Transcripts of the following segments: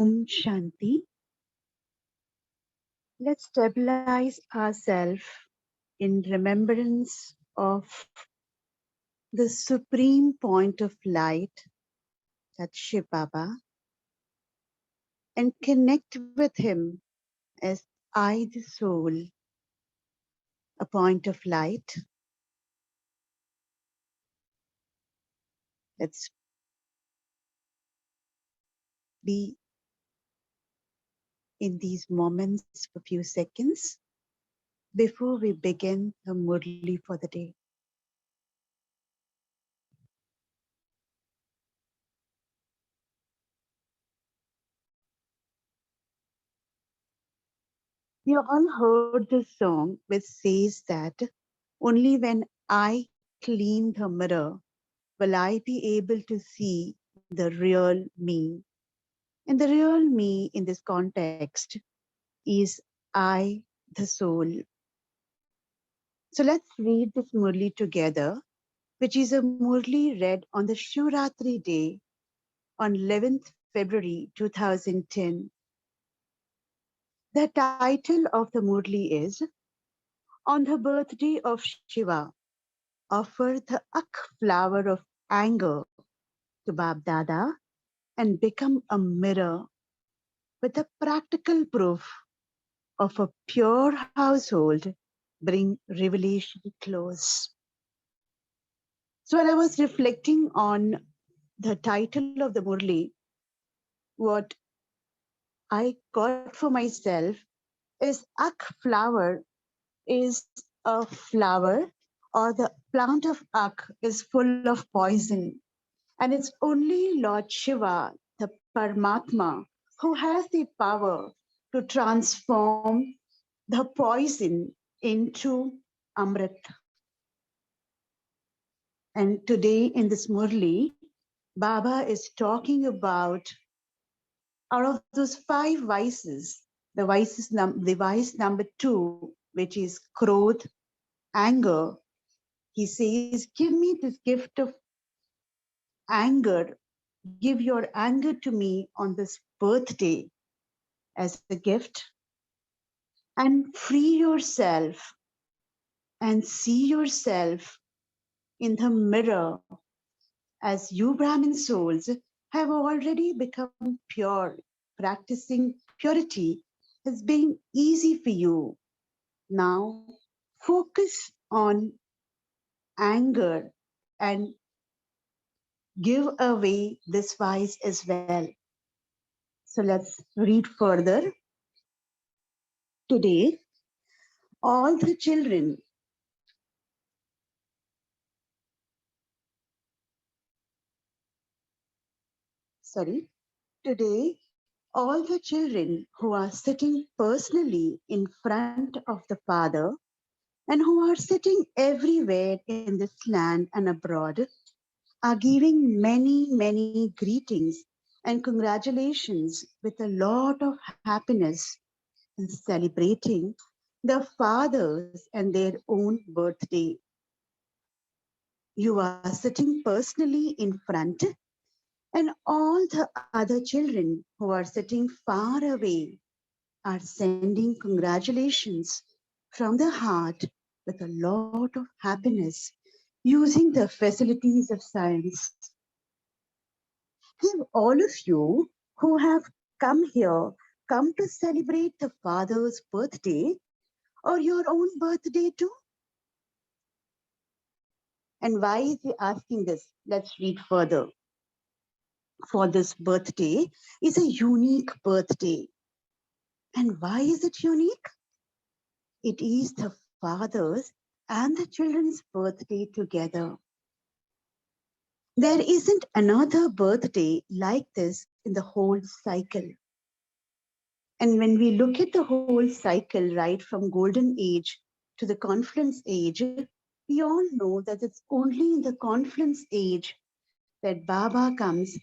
Om Shanti. Let's stabilize ourselves in remembrance of the supreme point of light, that's Shiva Baba, and connect with him as I, the soul, a point of light. Let's be in these moments for a few seconds before we begin the Murli for the day. You all heard the song which says that only when I clean the mirror will I be able to see the real me. And the real me in this context is I, the soul. So let's read this Murli together, which is a Murli read on the Shivratri day on 11th February 2010. The title of the Murli is On the Birthday of Shiva, Offer the Ak Flower of Anger to BapDada and become a mirror with a practical proof of a pure household, bring revelation close. So when I was reflecting on the title of the Murli, what I got for myself is Ak flower is a flower, or the plant of Ak is full of poison. And it's only Lord Shiva, the Paramatma, who has the power to transform the poison into Amrit. And today in this Murli, Baba is talking about out of those five vices, the vice number 2, which is Krodh, anger. He says, give me this gift of anger. Give your anger to me on this birthday as a gift, and free yourself and see yourself in the mirror as you Brahmin souls have already become pure. Practicing purity has been easy for you. Now focus on anger and give away this vice as well. So let's read further. Today, all the children today, all the children who are sitting personally in front of the Father and who are sitting everywhere in this land and abroad are giving many, many greetings and congratulations with a lot of happiness and celebrating the fathers and their own birthday. You are sitting personally in front, and all the other children who are sitting far away are sending congratulations from the heart with a lot of happiness using the facilities of science. Have all of you who have come here come to celebrate the Father's birthday or your own birthday too? And why is he asking this? Let's read further. For this birthday is a unique birthday. And why is it unique? It is the Father's and the children's birthday together. There isn't another birthday like this in the whole cycle. And when we look at the whole cycle, right from golden age to the confluence age, we all know that it's only in the confluence age that Baba comes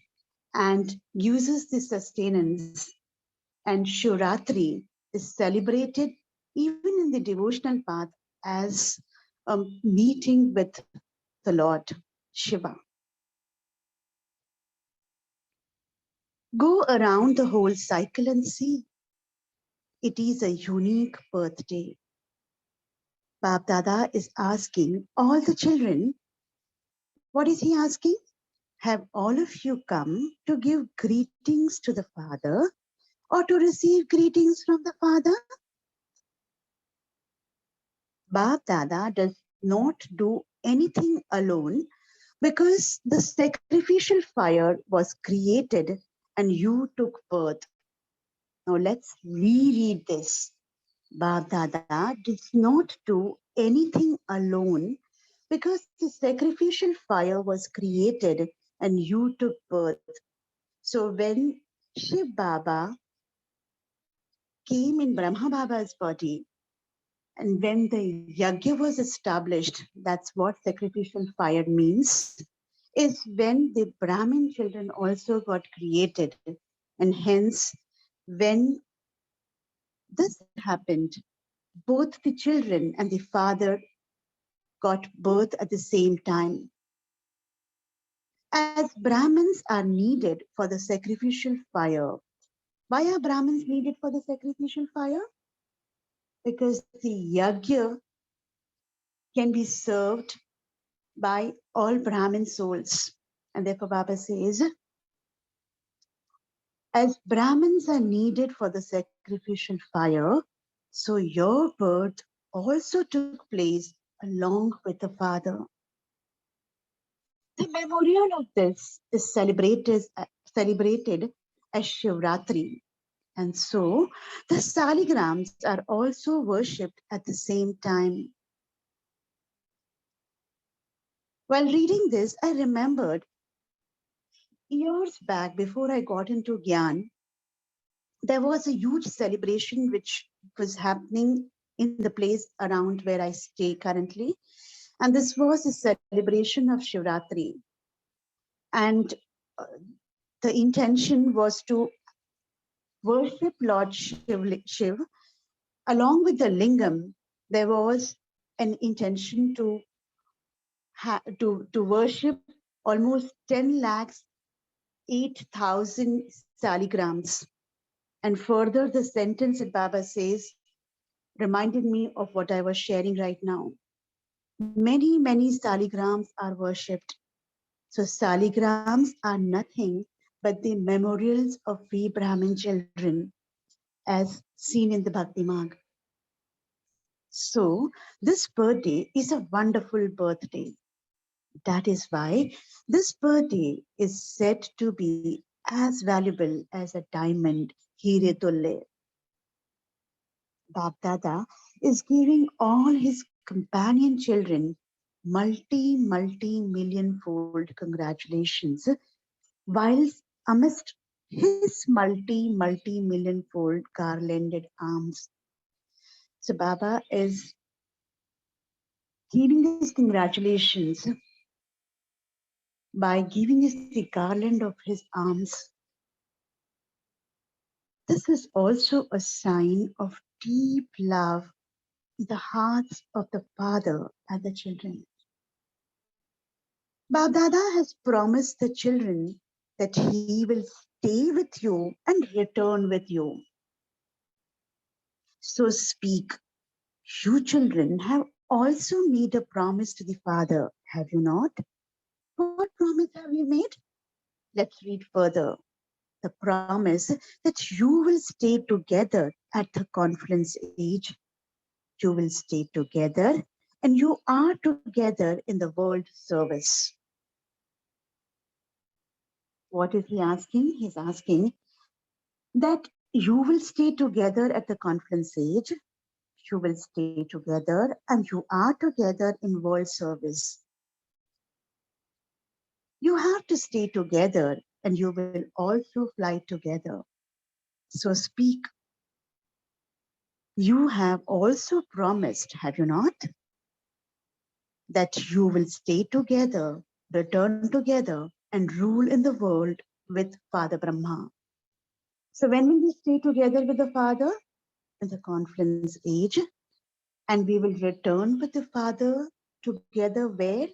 and uses the sustenance, and Shivratri is celebrated even in the devotional path as a meeting with the Lord Shiva. Go around the whole cycle and see. It is a unique birthday. BapDada is asking all the children, what is he asking? Have all of you come to give greetings to the Father or to receive greetings from the Father? BapDada does not do anything alone because the sacrificial fire was created and you took birth. Now let's reread this. BapDada does not do anything alone because the sacrificial fire was created and you took birth. So when Shiv Baba came in Brahma Baba's body, and when the yajna was established, that's what sacrificial fire means, is when the Brahmin children also got created. And hence, when this happened, both the children and the father got birth at the same time. As Brahmins are needed for the sacrificial fire, why are Brahmins needed for the sacrificial fire? Because the yajna can be served by all Brahmin souls. And therefore, Baba says, as Brahmins are needed for the sacrificial fire, so your birth also took place along with the Father. The memorial of this is celebrated as Shivratri. And so the saligrams are also worshipped at the same time. While reading this, I remembered years back before I got into Gyan, there was a huge celebration which was happening in the place around where I stay currently. And this was a celebration of Shivratri. And uh, the intention was to worship Lord Shiv. Along with the lingam, there was an intention to worship almost 10 lakhs 8,000 saligrams. And further, the sentence that Baba says reminded me of what I was sharing right now. Many, many saligrams are worshipped. So saligrams are nothing but the memorials of we Brahmin children as seen in the Bhakti Marg. So this birthday is a wonderful birthday. That is why this birthday is said to be as valuable as a diamond, Hire Tolle. BapDada is giving all his companion children multi million fold congratulations, whilst amidst his multi million fold garlanded arms. So Baba is giving his congratulations by giving us the garland of his arms. This is also a sign of deep love in the hearts of the father and the children. BapDada has promised the children that he will stay with you and return with you. So speak. You children have also made a promise to the Father, have you not? What promise have you made? Let's read further. The promise that you will stay together at the confluence age. You will stay together and you are together in the world service. What is he asking? He's asking that you will stay together at the confluence age, you will stay together, and you are together in world service. You have to stay together and you will also fly together. So speak. You have also promised, have you not, that you will stay together, return together, and rule in the world with Father Brahma. So when will we stay together with the Father? In the confluence age. And we will return with the Father together where?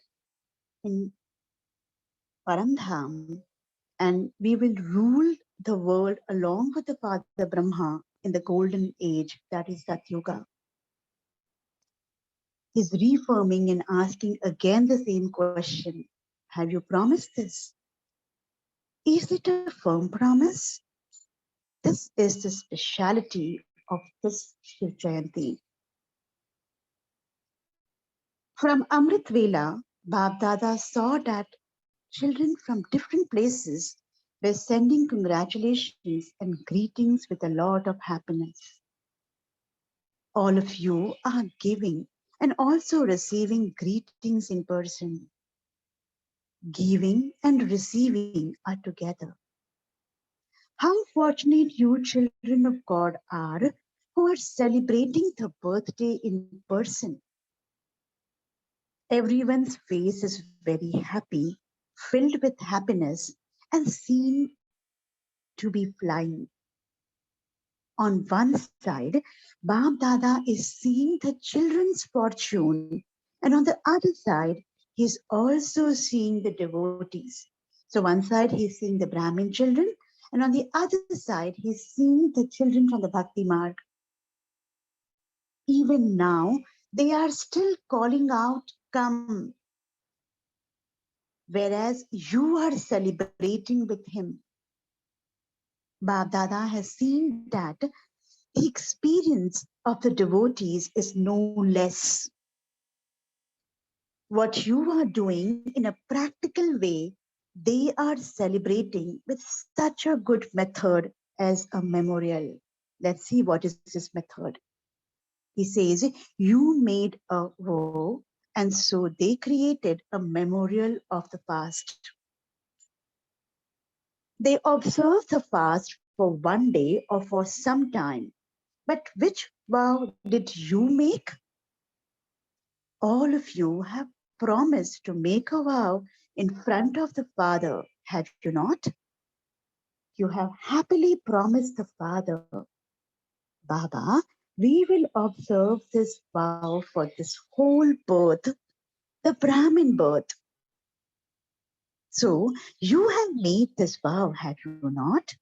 In Paramdham. And we will rule the world along with the Father Brahma in the golden age, that is Satyuga. He's reaffirming and asking again the same question. Have you promised this? Is it a firm promise? This is the speciality of this Shiv Jayanti. From Amrit Vela, BapDada saw that children from different places were sending congratulations and greetings with a lot of happiness. All of you are giving and also receiving greetings in person. Giving and receiving are together. How fortunate you children of God are who are celebrating the birthday in person. Everyone's face is very happy, filled with happiness, and seem to be flying. On one side, Bab Dada is seeing the children's fortune, and on the other side, he's also seeing the devotees. So one side he's seeing the Brahmin children, and on the other side he's seeing the children from the Bhakti Marg. Even now, they are still calling out, "Come," whereas you are celebrating with him. Bab Dada has seen that the experience of the devotees is no less. What you are doing in a practical way, they are celebrating with such a good method as a memorial. Let's see what is this method. He says, you made a vow, and so they created a memorial of the fast. They observe the fast for one day or for some time. But which vow did you make? All of you have promised to make a vow in front of the Father, have you not? You have happily promised the Father, Baba, we will observe this vow for this whole birth, the Brahmin birth. So you have made this vow, have you not?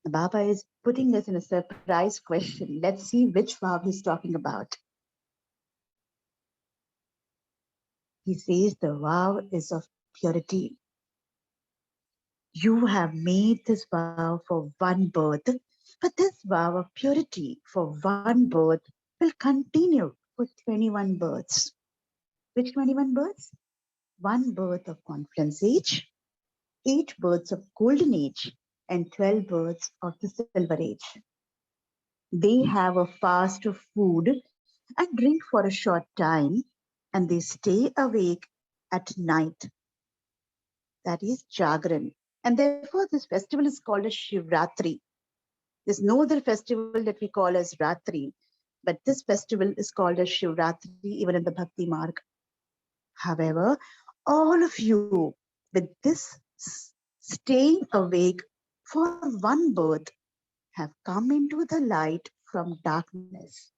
Baba is putting us in a surprise question. Let's see which vow he's talking about. He says the vow is of purity. You have made this vow for one birth, but this vow of purity for one birth will continue for 21 births. Which 21 births? One birth of confluence age, 8 births of golden age, and 12 births of the silver age. They have a fast of food and drink for a short time, and they stay awake at night. That is Jagran. And therefore, this festival is called as Shivratri. There's no other festival that we call as Ratri, but this festival is called as Shivratri even in the Bhakti Marg. However, all of you with this staying awake for one birth have come into the light from darkness.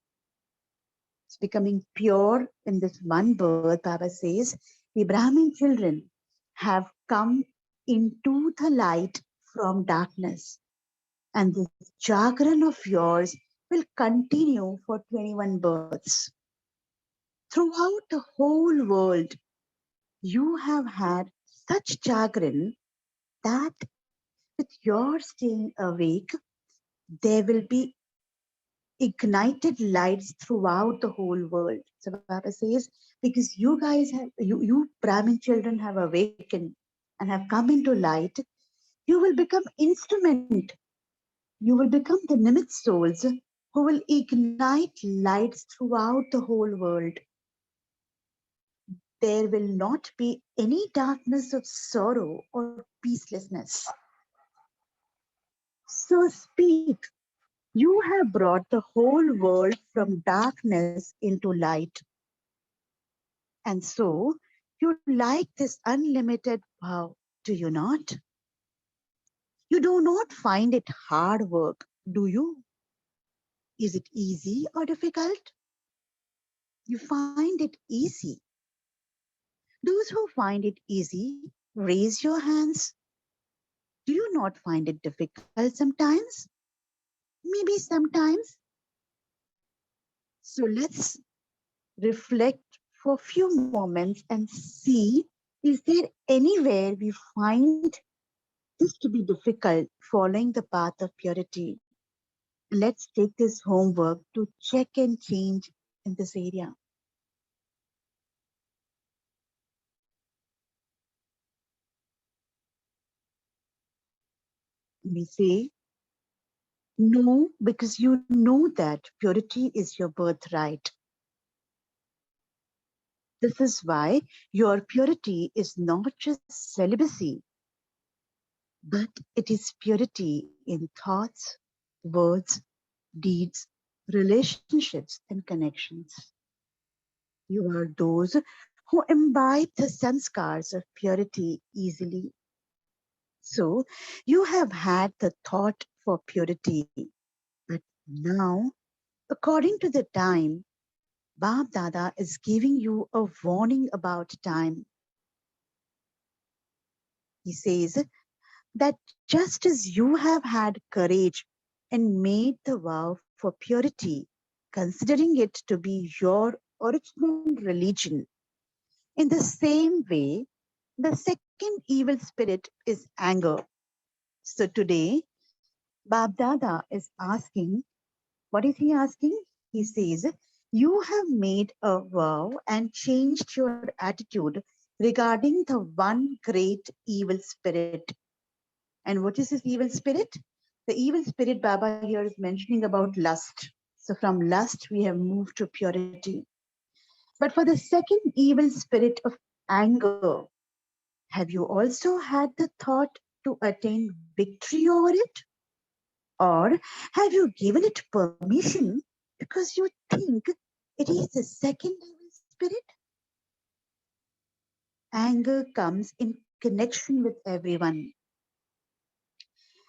It's becoming pure in this one birth. Baba says, the Brahmin children have come into the light from darkness. And this Jagran of yours will continue for 21 births. Throughout the whole world, you have had such Jagran that with your staying awake, there will be ignited lights throughout the whole world. So Baba says, because you guys have, you Brahmin children have awakened and have come into light, you will become instrument. You will become the Nimit souls who will ignite lights throughout the whole world. There will not be any darkness of sorrow or peacelessness. So speak. You have brought the whole world from darkness into light. And so you like this unlimited vow, do you not? You do not find it hard work, do you? Is it easy or difficult? You find it easy. Those who find it easy, raise your hands. Do you not find it difficult sometimes? Maybe sometimes. So let's reflect for a few moments and see, is there anywhere we find this to be difficult following the path of purity? Let's take this homework to check and change in this area. We say no because you know that purity is your birthright. This is why your purity is not just celibacy, but it is purity in thoughts, words, deeds, relationships, and connections. You are those who imbibe the sanskars of purity easily. So you have had the thought for purity, but now, according to the time, BapDada is giving you a warning about time. He says that just as you have had courage and made the vow for purity, considering it to be your original religion, in the same way, the second evil spirit is anger. So today, BapDada is asking, what is he asking? He says, you have made a vow and changed your attitude regarding the one great evil spirit. And what is this evil spirit? The evil spirit Baba here is mentioning about lust. So from lust, we have moved to purity. But for the second evil spirit of anger, have you also had the thought to attain victory over it? Or have you given it permission because you think it is the second evil spirit? Anger comes in connection with everyone.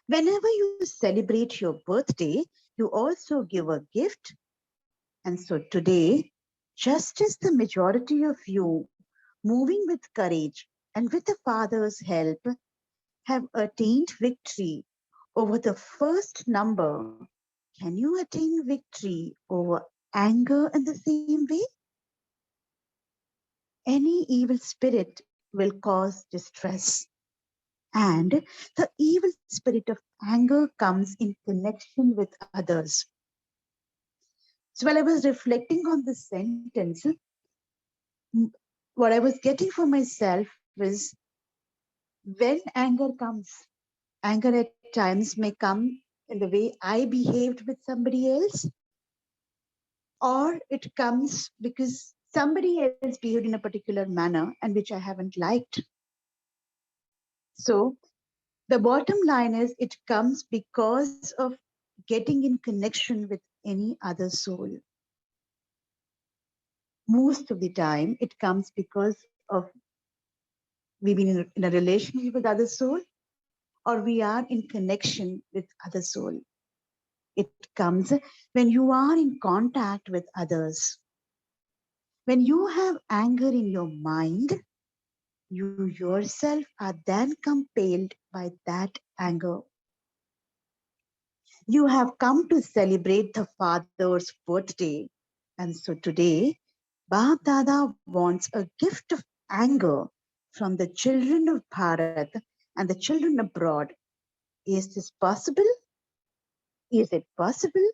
Whenever you celebrate your birthday, you also give a gift. And so today, just as the majority of you moving with courage and with the Father's help have attained victory over the first number, can you attain victory over anger in the same way? Any evil spirit will cause distress. And the evil spirit of anger comes in connection with others. So while I was reflecting on this sentence, what I was getting for myself was when anger comes, anger at times may come in the way I behaved with somebody else, or it comes because somebody else behaved in a particular manner and which I haven't liked. So the bottom line is it comes because of getting in connection with any other soul. Most of the time, it comes because of we've been in a relationship with other soul or we are in connection with other soul. It comes when you are in contact with others. When you have anger in your mind, you yourself are then compelled by that anger. You have come to celebrate the Father's birthday. And so today, BapDada wants a gift of anger from the children of Bharat and the children abroad. Is this possible? Is it possible?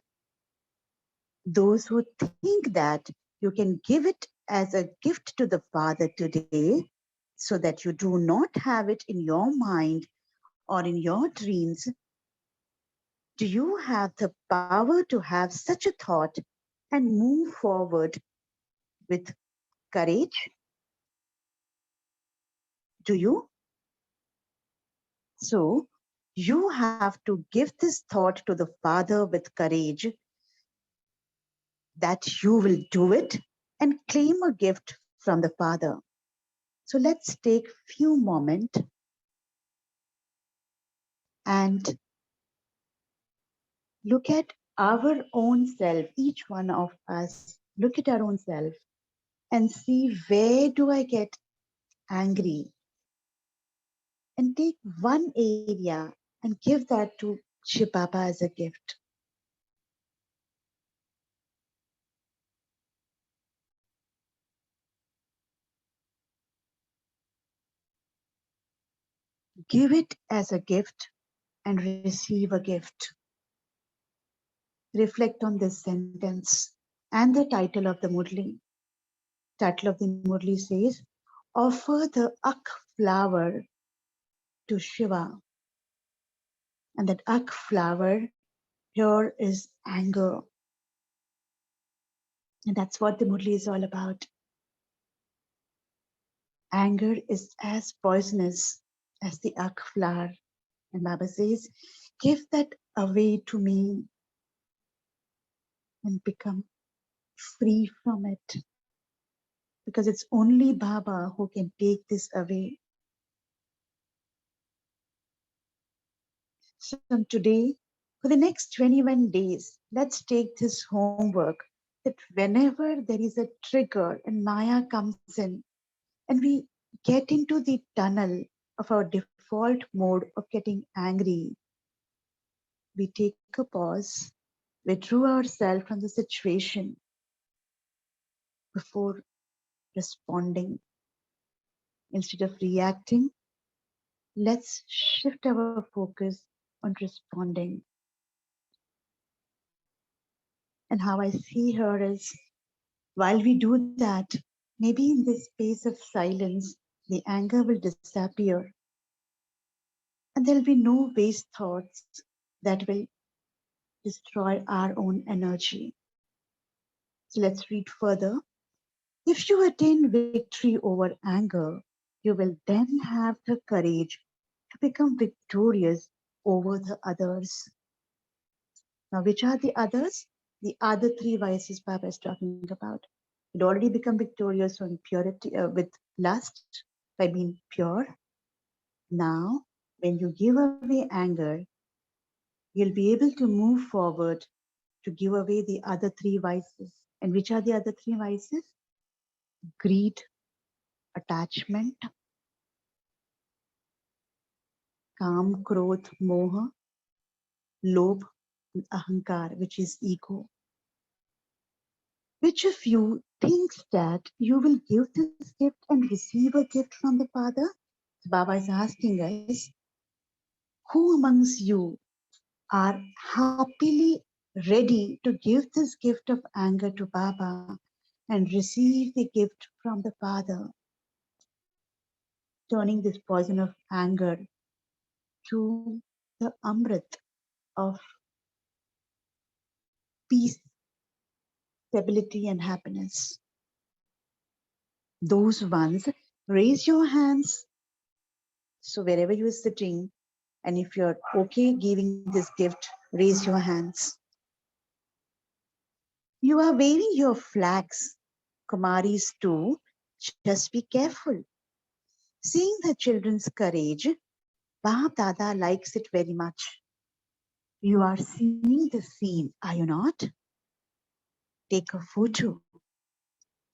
Those who think that you can give it as a gift to the Father today so that you do not have it in your mind or in your dreams, do you have the power to have such a thought and move forward with courage? Do you? So you have to give this thought to the Father with courage that you will do it and claim a gift from the Father. So let's take few moments and look at our own self, each one of us, look at our own self and see where do I get angry, and take one area and give that to Shiva Baba as a gift. Give it as a gift and receive a gift. Reflect on this sentence and the title of the Murli. Title of the Murli says, offer the ak flower to Shiva. And that ak flower here is anger. And that's what the Murli is all about. Anger is as poisonous as the ak flower. And Baba says, give that away to me and become free from it. Because it's only Baba who can take this away. So today, for the next 21 days, let's take this homework that whenever there is a trigger and Maya comes in and we get into the tunnel of our default mode of getting angry, we take a pause, withdraw ourselves from the situation before responding. Instead of reacting, let's shift our focus on responding. And how I see her is while we do that, maybe in this space of silence, the anger will disappear and there'll be no waste thoughts that will destroy our own energy. So let's read further. If you attain victory over anger, you will then have the courage to become victorious over the others. Now, which are the others? The other three vices Baba is talking about. You'd already become victorious on purity with lust by being pure. Now, when you give away anger, you'll be able to move forward to give away the other three vices. And which are the other three vices? Greed, attachment, Kam, Krodh, Moha, Lobh, and Ahankar, which is ego. Which of you thinks that you will give this gift and receive a gift from the Father? So Baba is asking us, who amongst you are happily ready to give this gift of anger to Baba and receive the gift from the Father, turning this poison of anger to the Amrit of peace, stability, and happiness? Those ones, raise your hands. So wherever you are sitting, and if you're okay giving this gift, raise your hands. You are waving your flags, Kumaris too. Just be careful. Seeing the children's courage, BapDada likes it very much. You are seeing the scene, are you not? Take a photo.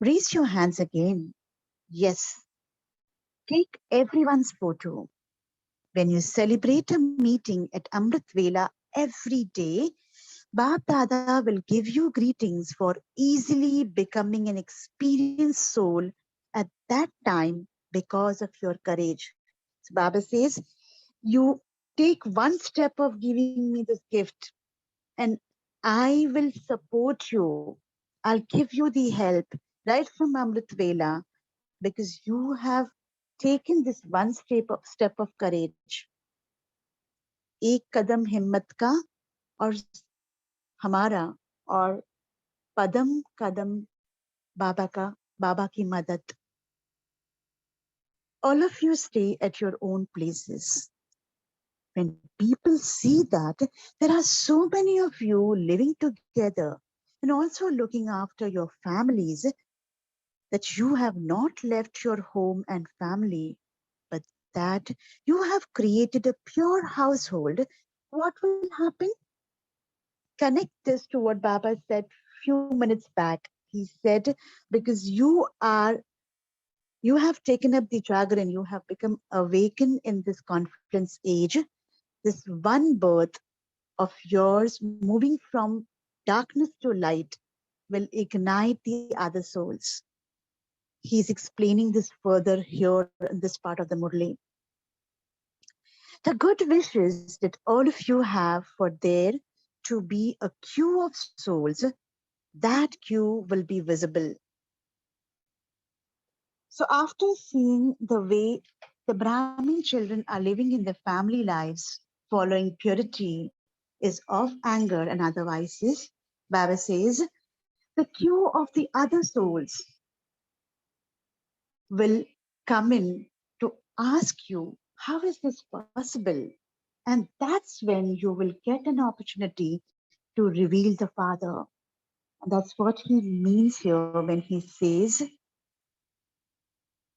Raise your hands again. Yes. Take everyone's photo. When you celebrate a meeting at Amrit Vela every day, BapDada will give you greetings for easily becoming an experienced soul at that time because of your courage. So Baba says, you take one step of giving me this gift and I will support you. I'll give you the help right from Amrit Vela because you have taken this one step of courage. एक कदम हिम्मत का और हमारा और पदम कदम बाबा की मदद. All of you stay at your own places. When people see that there are so many of you living together and also looking after your families, that you have not left your home and family, but that you have created a pure household, what will happen? Connect this to what Baba said few minutes back. He said, because you have taken up the jagran, you have become awakened in this confidence age. This one birth of yours moving from darkness to light will ignite the other souls. He's explaining this further here in this part of the Murli. The good wishes that all of you have for there to be a queue of souls, that queue will be visible. So after seeing the way the Brahmin children are living in their family lives, following purity is of anger and other vices, Baba says, the queue of the other souls will come in to ask you, how is this possible? And that's when you will get an opportunity to reveal the Father. And that's what he means here when he says,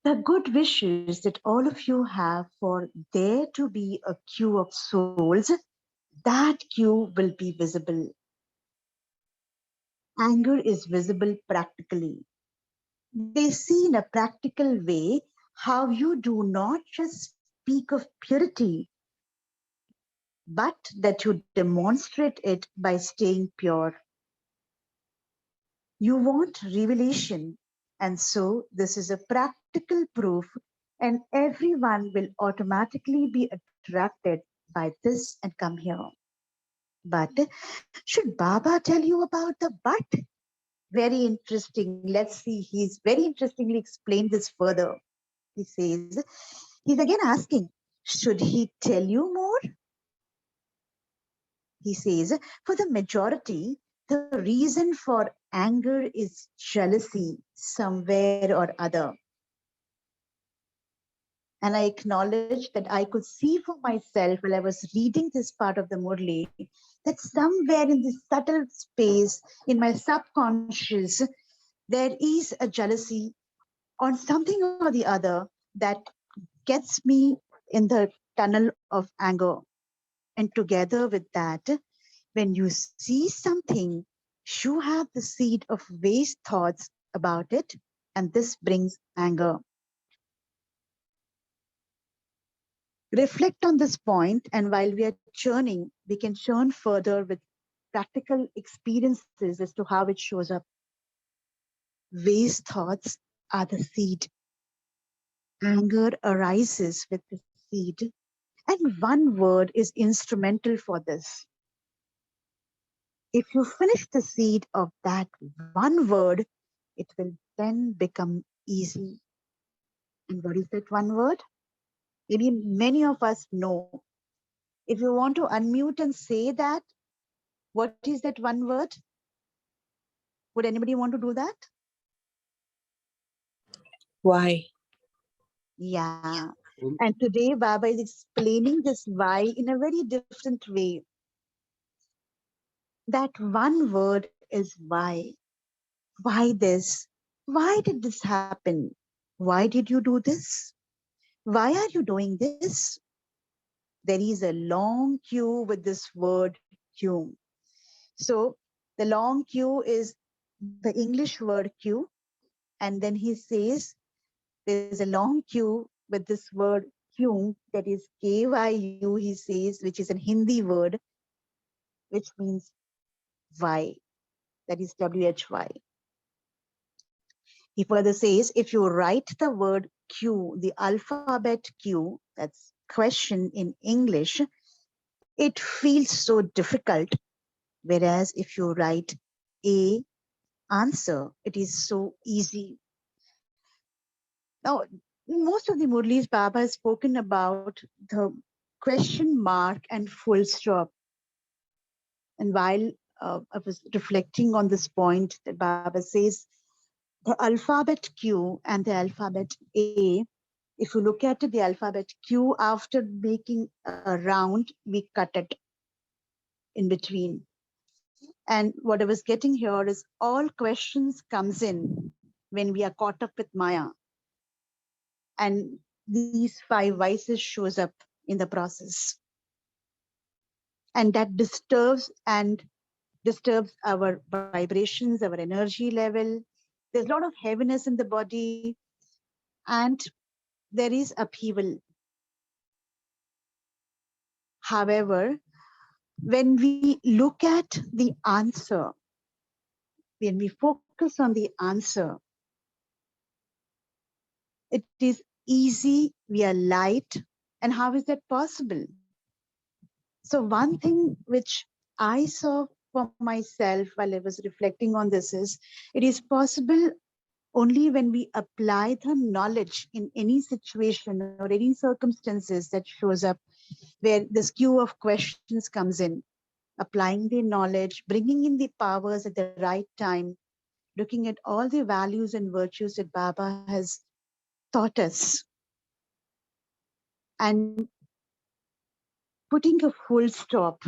the good wishes that all of you have for there to be a queue of souls, that queue will be visible. Anger is visible practically. They see in a practical way how you do not just speak of purity, but that you demonstrate it by staying pure. You want revelation, and so this is a practical proof, and everyone will automatically be attracted by this and come here. But should Baba tell you about the but? Very interesting. Let's see. He's very interestingly explained this further. He says, he's again asking, should he tell you more? He says, for the majority, the reason for anger is jealousy somewhere or other. And I acknowledge that I could see for myself while I was reading this part of the Murli that somewhere in this subtle space in my subconscious, there is a jealousy on something or the other that gets me in the tunnel of anger. And together with that, when you see something, you have the seed of waste thoughts about it, and this brings anger. Reflect on this point, and while we are churning, we can churn further with practical experiences as to how it shows up. Waste thoughts are the seed. Anger arises with the seed, and one word is instrumental for this. If you finish the seed of that one word, it will then become easy. And what is that one word? Maybe many of us know. If you want to unmute and say that, what is that one word? Would anybody want to do that? Why? Yeah. And today Baba is explaining this why in a very different way. That one word is why. Why this? Why did this happen? Why did you do this? Why are you doing this? There is a long queue with this word queue. So the long queue is the English word queue. And then he says there's a long queue with this word queue, that is KYU, he says, which is a Hindi word, which means Y, that is WHY. He further says, if you write the word Q, the alphabet Q, that's question in English, it feels so difficult. Whereas if you write A, answer, it is so easy. Now, most of the Murlis, Baba has spoken about the question mark and full stop. And while I was reflecting on this point, that Baba says the alphabet Q and the alphabet A, if you look at the alphabet Q, after making a round, we cut it in between. And what I was getting here is all questions comes in when we are caught up with Maya. And these five vices shows up in the process. And that disturbs our vibrations, our energy level. There's a lot of heaviness in the body, and there is upheaval. However, when we look at the answer, when we focus on the answer, it is easy, we are light. And how is that possible? So, one thing which I saw for myself while I was reflecting on this is it is possible only when we apply the knowledge in any situation or any circumstances that shows up where this queue of questions comes in, applying the knowledge, bringing in the powers at the right time, looking at all the values and virtues that Baba has taught us, and putting a full stop,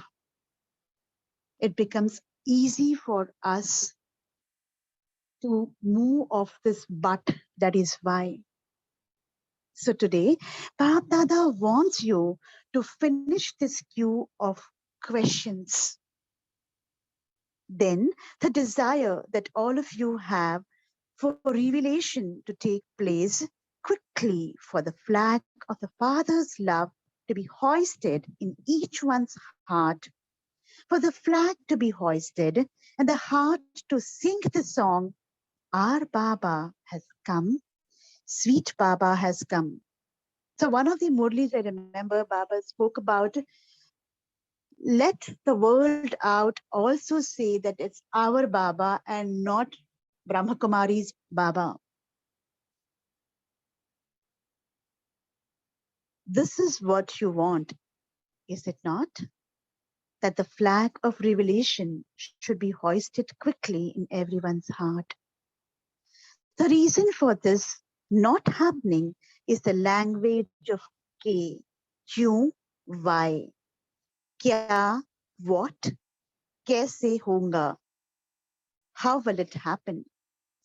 it becomes easy for us to move off this but that is why. So today, BapDada wants you to finish this queue of questions. Then the desire that all of you have for revelation to take place quickly, for the flag of the Father's love to be hoisted in each one's heart, for the flag to be hoisted and the heart to sing the song, Our Baba has come, sweet Baba has come. So one of the Murlis I remember Baba spoke about, let the world out also say that it's our Baba and not Brahma Kumaris Baba. This is what you want, is it not? That the flag of revelation should be hoisted quickly in everyone's heart. The reason for this not happening is the language of K, Q, why. Kya, what, kaise honga, how will it happen?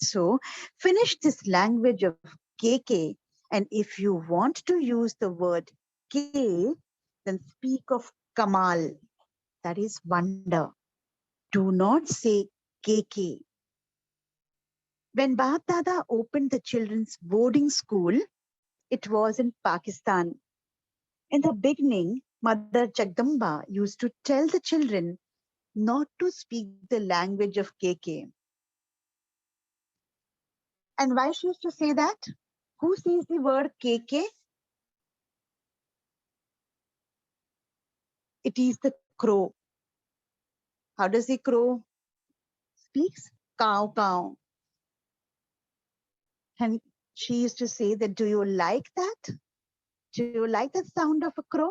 So finish this language of KK, and if you want to use the word K, then speak of Kamal, that is wonder. Do not say KK. When BapDada opened the children's boarding school, it was in Pakistan. In the beginning, Mother Jagdamba used to tell the children not to speak the language of KK. And why she used to say that? Who says the word KK? It is the crow. How does the crow speaks? Cow, cow. And she used to say that, do you like that? Do you like the sound of a crow?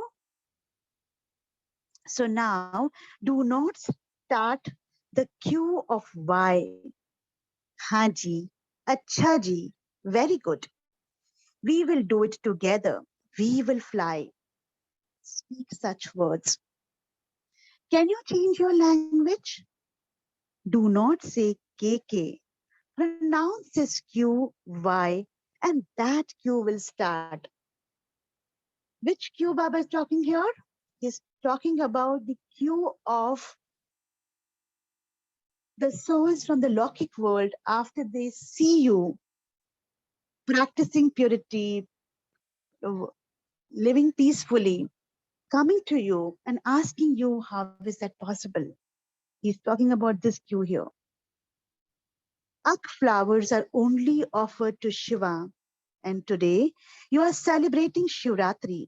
So now, do not start the queue of why. Haji, Acha ji, very good. We will do it together. We will fly. Speak such words. Can you change your language? Do not say KK. Pronounce this Q, Y, and that Q will start. Which Q Baba is talking here? He's talking about the Q of the souls from the Lokik world after they see you practicing purity, uh, living peacefully, coming to you and asking you, how is that possible? He's talking about this Q here. Ak flowers are only offered to Shiva, and today you are celebrating Shivratri.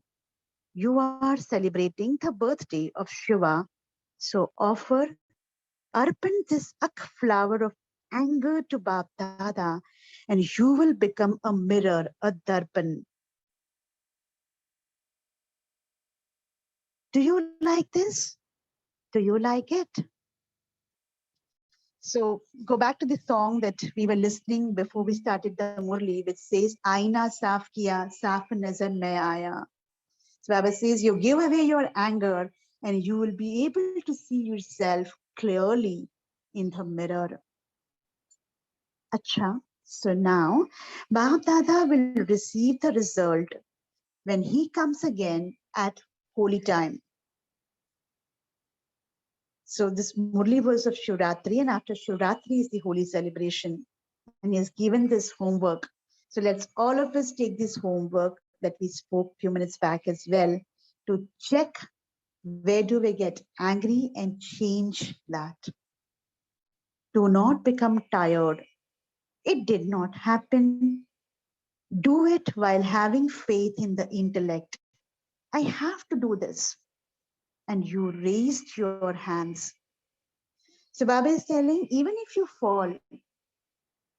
You are celebrating the birthday of Shiva. So offer, arpan this ak flower of anger to BapDada, and you will become a mirror, a darpan. Do you like this? Do you like it? So go back to the song that we were listening before we started the Murli, which says, Aina saaf kiya, saaf nazar mein aaya. So Baba says, you give away your anger and you will be able to see yourself clearly in the mirror. Acha. So now, BapDada will receive the result when he comes again at holy time. So this Murli was of Shivratri, and after Shivratri is the holy celebration. And he has given this homework. So let's all of us take this homework that we spoke a few minutes back as well to check Where do we get angry and change that? Do not become tired. It did not happen. Do it while having faith in the intellect. I have to do this. And you raised your hands. So Baba is telling, even if you fall,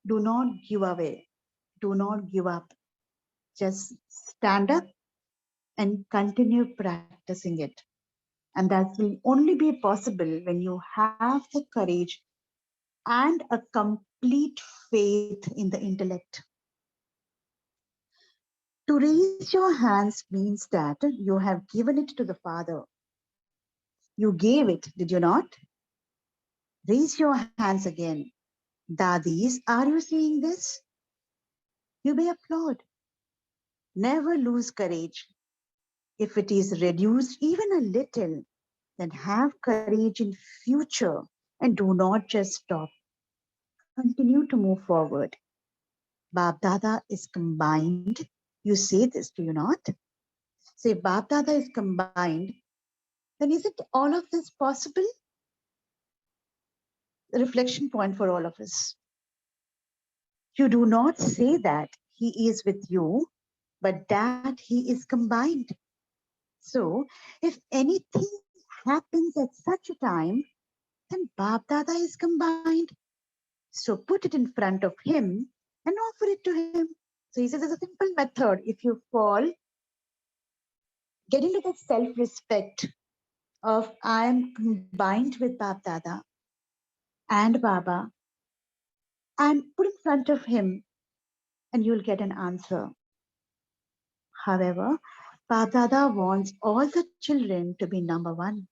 do not give away. Do not give up. Just stand up and continue practicing it. And that will only be possible when you have the courage and a complete faith in the intellect. To raise your hands means that you have given it to the Father. You gave it, did you not? Raise your hands again. Dadis, are you seeing this? You may applaud. Never lose courage. If it is reduced even a little, then have courage in future and do not just stop. Continue to move forward. BapDada is combined. You say this, do you not? Say BapDada is combined, then isn't all of this possible? The reflection point for all of us. You do not say that he is with you, but that he is combined. So, if anything happens at such a time, then BapDada is combined. So put it in front of him and offer it to him. So he says there's a simple method. If you fall, get into that self-respect of I am combined with BapDada and Baba, and put in front of him and you'll get an answer. However, BapDada wants all the children to be number one.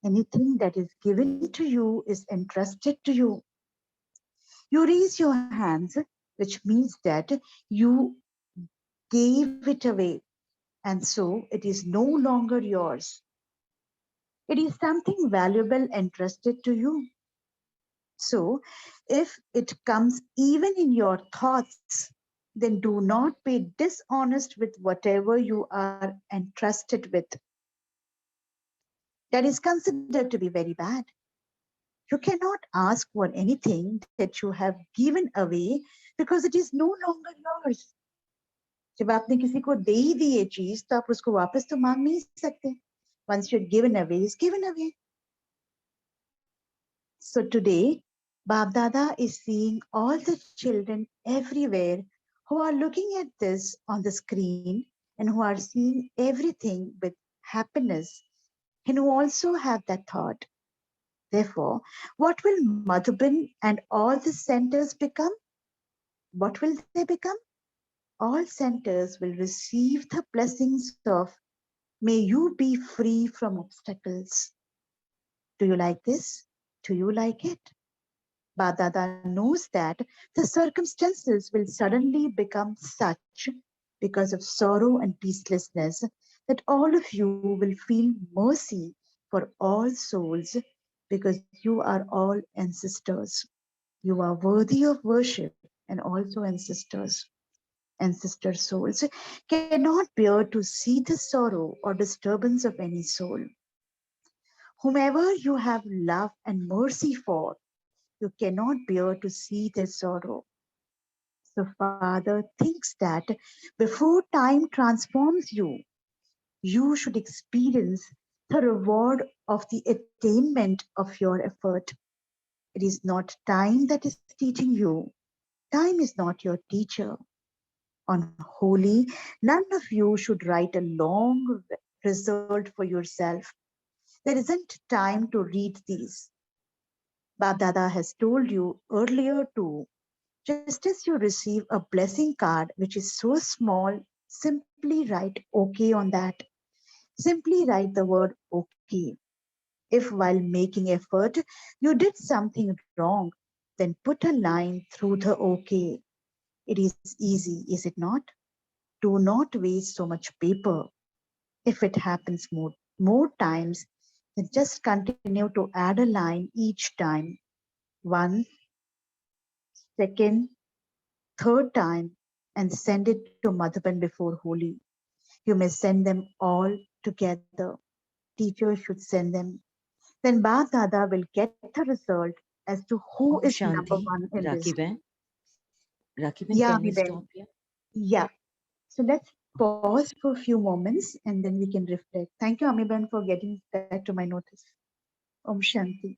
Anything that is given to you is entrusted to you. You raise your hands, which means that you gave it away, and so it is no longer yours. It is something valuable entrusted to you. So, if it comes even in your thoughts, then do not be dishonest with whatever you are entrusted with. That is considered to be very bad. You cannot ask for anything that you have given away because it is no longer yours. जब आपने किसी को दे ही दी ये चीज तो आप उसको वापस तो मांग नहीं सकते. Once you're given away, is given away. So today, BapDada is seeing all the children everywhere who are looking at this on the screen and who are seeing everything with happiness and who also have that thought. Therefore, what will Madhuban and all the centers become? What will they become? All centers will receive the blessings of may you be free from obstacles. Do you like this? Do you like it? BapDada knows that the circumstances will suddenly become such because of sorrow and peacelessness that all of you will feel mercy for all souls because you are all ancestors. You are worthy of worship and also ancestors. Ancestor souls cannot bear to see the sorrow or disturbance of any soul. Whomever you have love and mercy for, you cannot bear to see their sorrow. So Father thinks that before time transforms you, you should experience the reward of the attainment of your effort. It is not time that is teaching you. Time is not your teacher. On Holi, none of you should write a long result for yourself. There isn't time to read these. BapDada has told you earlier too, just as you receive a blessing card which is so small, simply write OK on that. Simply write the word OK. If while making effort you did something wrong, then put a line through the OK. It is easy, is it not? Do not waste so much paper. If it happens more times, then just continue to add a line each time. One, second, third time, and send it to Madhuban before Holi. You may send them all together. teachers should send them. Then BapDada will get the result as to who Om is number Shanti, one in this. Rakiben, Yeah, can you Miben. stop here? Yeah. So let's pause for a few moments and then we can reflect. Thank you, Amiben, for getting that to my notice. Om Shanti.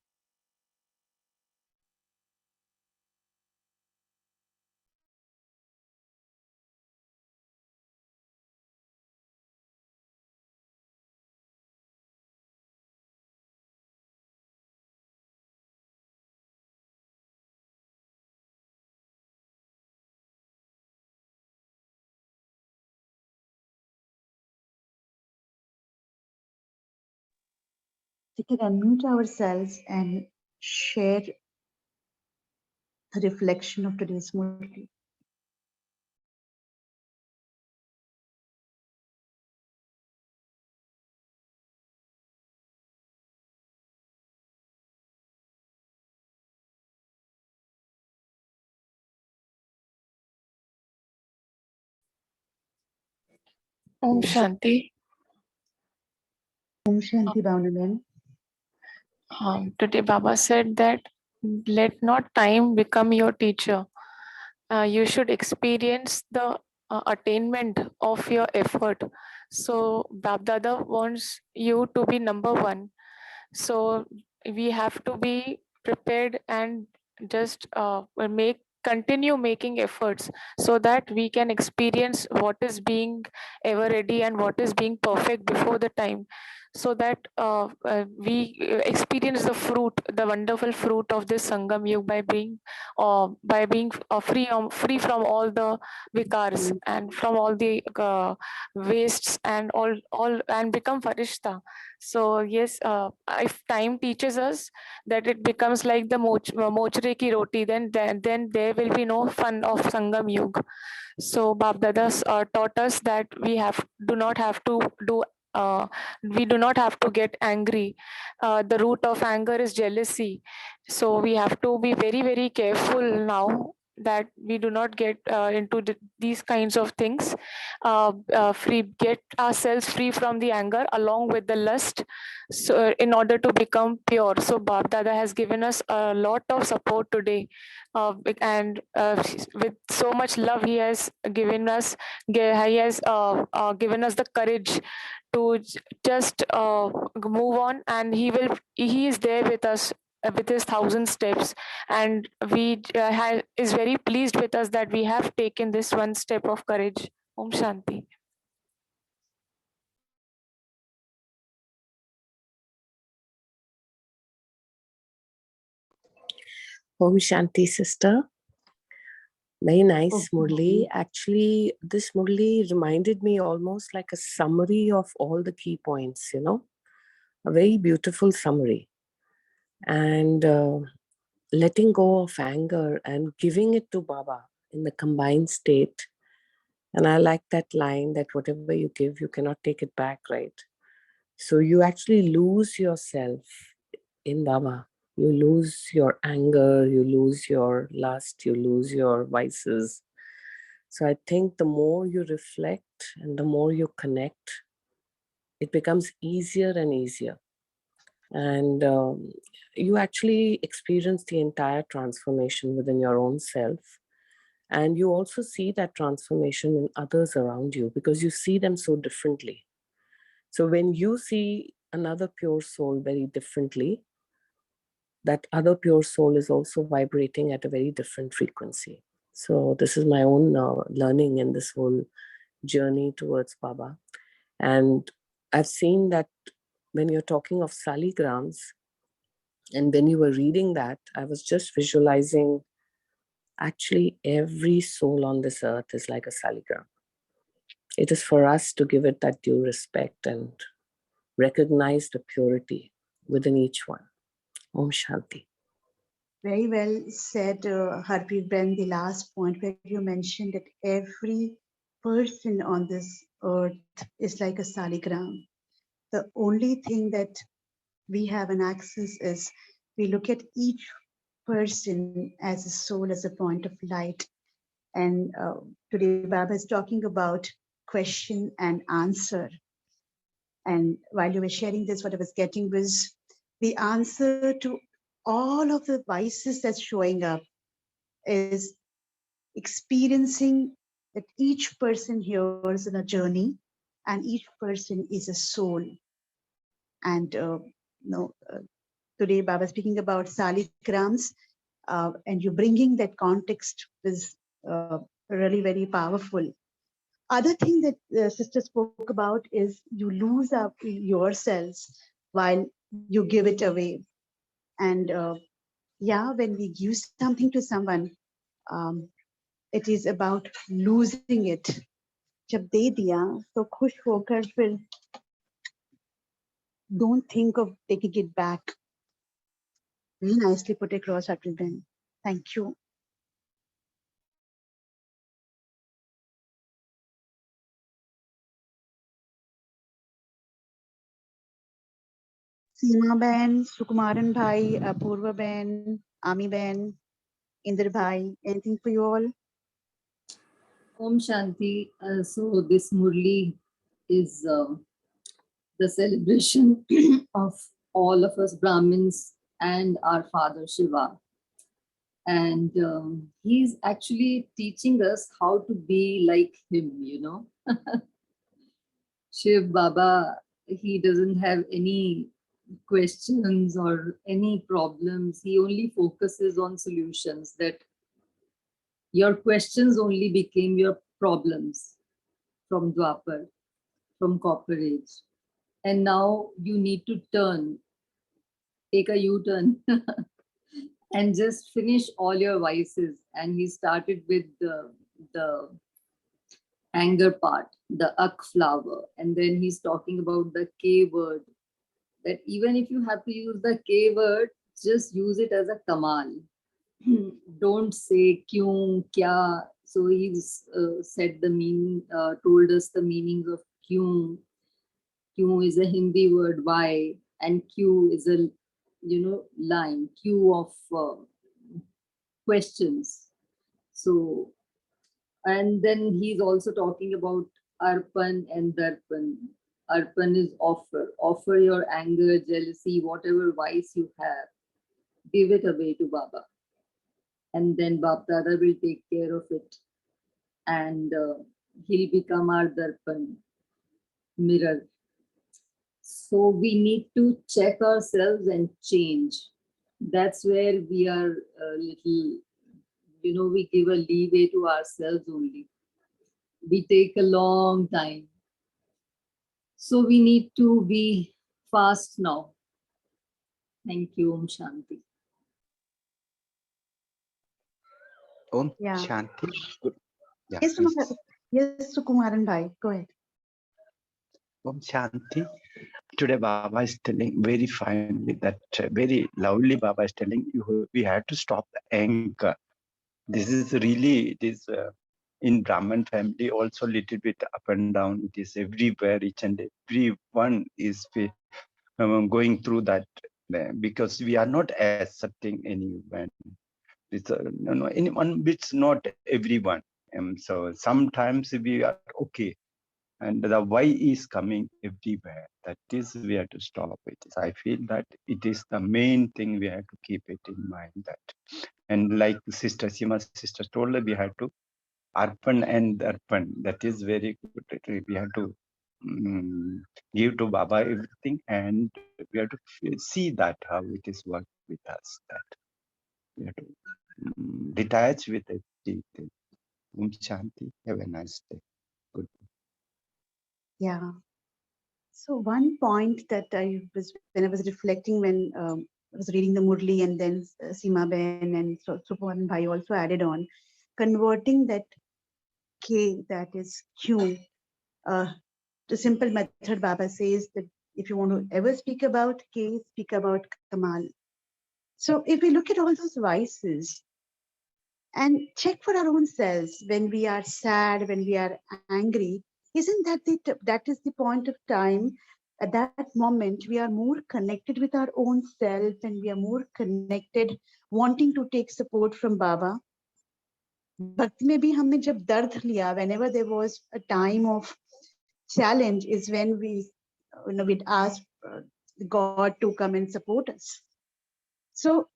We can unmute ourselves and share the reflection of today's Murli. Om Shanti. Om Shanti, Bhavanaben. Today Baba said that let not time become your teacher. You should experience the attainment of your effort. So BapDada wants you to be number one. So we have to be prepared and just continue making efforts so that we can experience what is being ever ready and what is being perfect before the time, so that we experience the fruit, the wonderful fruit of this Sangam Yug by being free from all the vikars and from all the wastes and all and become farishta. So yes, if time teaches us that it becomes like the mochre ki roti, then there will be no fun of Sangam Yug. So Bapdadas taught us that do not have to do. We do not have to get angry. The root of anger is jealousy. So we have to be very, very careful now that we do not get into these kinds of things. Get ourselves free from the anger along with the lust, so in order to become pure. So Bap Dada has given us a lot of support today, and with so much love he has given us the courage to just move on, and he is there with us with his 1,000 steps, and is very pleased with us that we have taken this one step of courage. Om Shanti. Om Shanti, sister. Very Oh, nice, Murli. Actually, this Murli reminded me almost like a summary of all the key points, a very beautiful summary. And letting go of anger and giving it to Baba in the combined state. And I like that line that whatever you give, you cannot take it back, right? So you actually lose yourself in Baba. You lose your anger, you lose your lust, you lose your vices. So I think the more you reflect and the more you connect, it becomes easier and easier. And you actually experience the entire transformation within your own self. And you also see that transformation in others around you because you see them so differently. So when you see another pure soul very differently, that other pure soul is also vibrating at a very different frequency. So this is my own learning in this whole journey towards Baba. And I've seen that when you're talking of saligrams, and when you were reading that, I was just visualizing actually every soul on this earth is like a saligram. It is for us to give it that due respect and recognize the purity within each one. Om Shanti. very well said, Harpreet Ben, the last point where you mentioned that every person on this earth is like a saligram. The only thing that we have an access is we look at each person as a soul, as a point of light. And today Baba is talking about question and answer. And while you were sharing this, what I was getting was the answer to all of the vices that's showing up is experiencing that each person here is in a journey and each person is a soul. And today Baba speaking about saligrams, and you bringing that context is really very powerful. Other thing that the sister spoke about is you lose up yourselves while you give it away. And yeah, when we give something to someone, um, it is about losing it. जब दे दिया तो खुश होकर फिर don't think of taking it back. Very nicely put across, Atriben. Thank you. Seema Ben, Sukumaran Bhai, Apurva Ben, Ami Ben, Inder Bhai, anything for you all? Om Shanti. So this Murli is the celebration of all of us Brahmins and our father Shiva. And he's actually teaching us how to be like him, you know. Shiv Baba, he doesn't have any questions or any problems. He only focuses on solutions. That your questions only became your problems from Dwapar, from Copper Age. And now you need to turn, take a U-turn and just finish all your vices. And he started with the anger part, the Ak flower. And then he's talking about the K word, that even if you have to use the K word, just use it as a kamal. Don't say kyun, kya. So he's said the meaning, told us the meanings of kyun. Kyun is a Hindi word, why, and Q is a, line, Q of questions. So, and then he's also talking about Arpan and Darpan. Arpan is offer. Offer your anger, jealousy, whatever vice you have. Give it away to Baba. And then BapDada will take care of it. And he'll become our Darpan, mirror. So we need to check ourselves and change. That's where we are a little, we give a leeway to ourselves only. We take a long time. So we need to be fast now. Thank you, Om Shanti. Om Yeah. Shanti. Good. Yeah, Yes, please. yes, Sukumaran Bhai, go ahead. Om Shanti. Today Baba is telling very finely that very loudly Baba is telling you we have to stop the anger. This is really, it is in Brahman family also little bit up and down. It is everywhere, each and everyone is going through that because we are not accepting anyone. It's anyone, it's not everyone. So sometimes we are okay. And the why is coming everywhere. That is, we have to stop it. So I feel that it is the main thing we have to keep it in mind. That, and like Sister Sima sister told, we have to arpan and darpan. That is very good. We have to give to Baba everything, and we have to see that how it is work with us. That we have to detach with everything. Om Shanti. Have a nice day. Good. Yeah. So one point that when I was reflecting when I was reading the Murli and then Seema Ben and Sukumaran Bhai also added on, converting that K, that is Q, the simple method Baba says that if you want to ever speak about K, speak about Kamal. So if we look at all those vices and check for our own selves when we are sad, when we are angry, isn't that is the point of time at that moment we are more connected with our own self and we are more connected wanting to take support from Baba. Bhakti mein bhi humne jab dard liya, whenever there was a time of challenge is when we we'd ask God to come and support us. So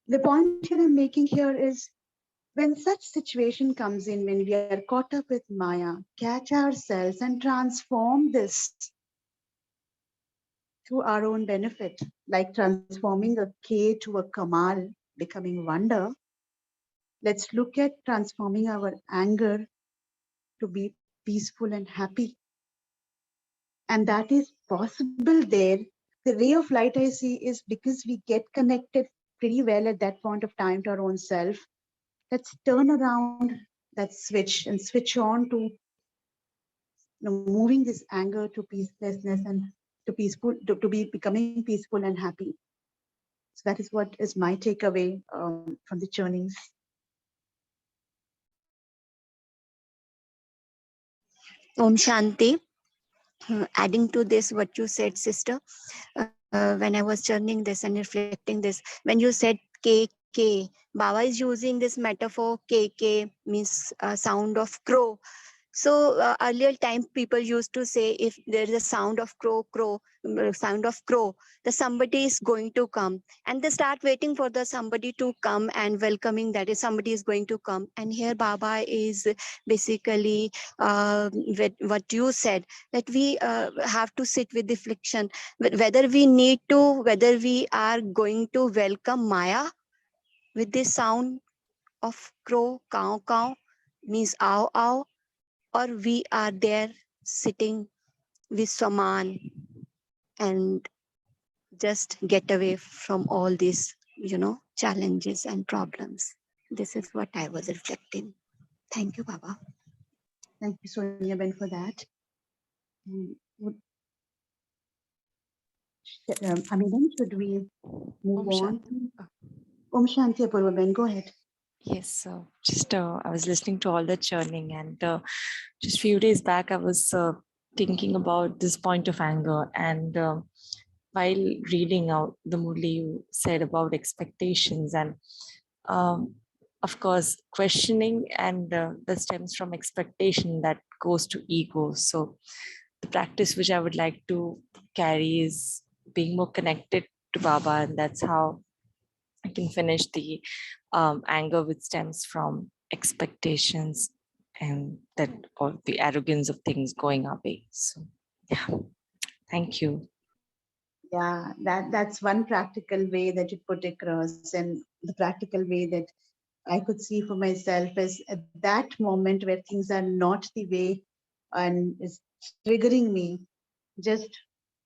the point that I'm making here is, when such situation comes in, when we are caught up with Maya, catch ourselves and transform this to our own benefit, like transforming a K to a Kamal, becoming wonder. Let's look at transforming our anger to be peaceful and happy. And that is possible there. The ray of light I see is because we get connected pretty well at that point of time to our own self. Let's turn around that switch and switch on to moving this anger to peacelessness and to be becoming peaceful and happy. So that is what is my takeaway from the churnings. Om Shanti. Adding to this, what you said, sister, when I was churning this and reflecting this, when you said KK, Baba is using this metaphor. KK means sound of crow. So earlier time people used to say, if there is a sound of sound of crow, the somebody is going to come, and they start waiting for the somebody to come and welcoming that is somebody is going to come. And here Baba is basically what you said, that we have to sit with the affliction, whether we need to, whether we are going to welcome Maya with this sound of crow, cow, cow, means ow, ow, or we are there sitting with Swaman and just get away from all these, challenges and problems. This is what I was reflecting. Thank you, Baba. Thank you, Sonia Ben, for that. Amidan, should we move on? Om Shanti Apurva Ben, go ahead. Yes, just I was listening to all the churning, and just few days back I was thinking about this point of anger, and while reading out the Murli, you said about expectations, and of course questioning, and that stems from expectation that goes to ego. So the practice which I would like to carry is being more connected to Baba, and that's how I can finish the anger which stems from expectations and that, or the arrogance of things going our way. So yeah, thank you. Yeah, that's one practical way that you put across, and the practical way that I could see for myself is at that moment where things are not the way and is triggering me, just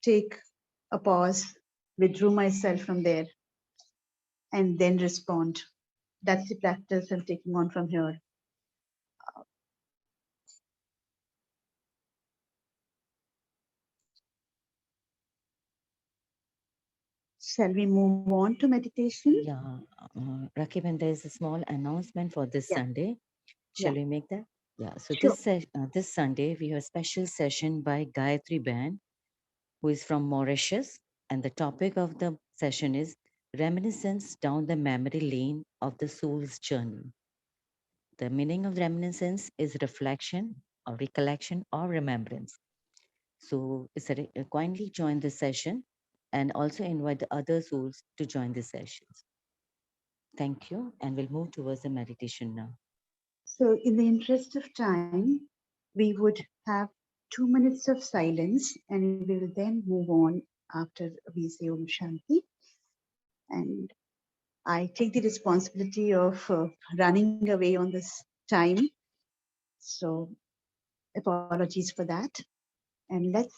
take a pause, withdraw myself from there, and then respond. That's the practice I'm taking on from here. Shall we move on to meditation? Yeah, Rakib, there is a small announcement for this Sunday. Shall we make that? Yeah, so Sure. this Sunday, we have a special session by Gayatri Band, who is from Mauritius. And the topic of the session is Reminiscence Down the Memory Lane of the Soul's Journey. The meaning of reminiscence is reflection or recollection or remembrance. So kindly join the session and also invite the other souls to join the sessions. Thank you. And we'll move towards the meditation now. So in the interest of time, we would have 2 minutes of silence, and we will then move on after we say Om Shanti. And I take the responsibility of running away on this time. So apologies for that. And let's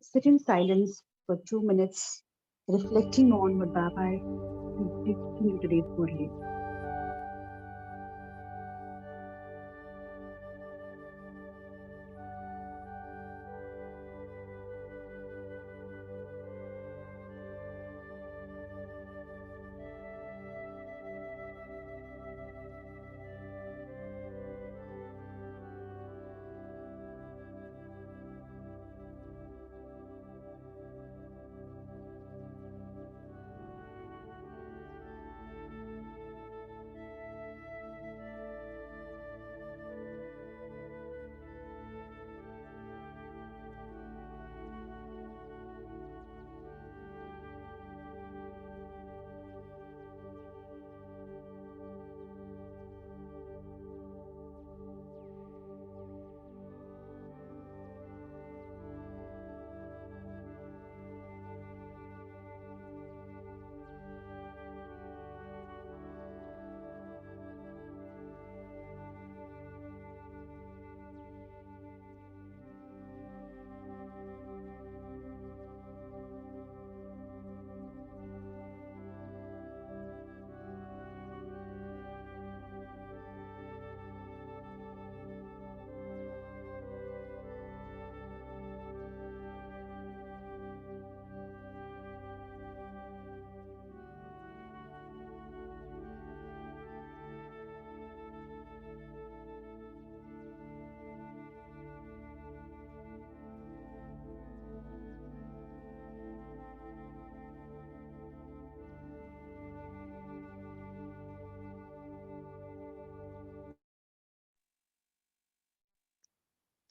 sit in silence for 2 minutes, reflecting on what Baba is teaching in today's Murli.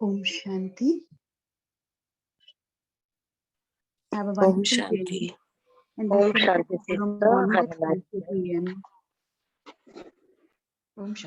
Om Shanti. Have a Om wonderful day. Shanti. And Om we shall Shanti, tomorrow sister. morning Have at a nice 5 day. p.m. Om Shanti.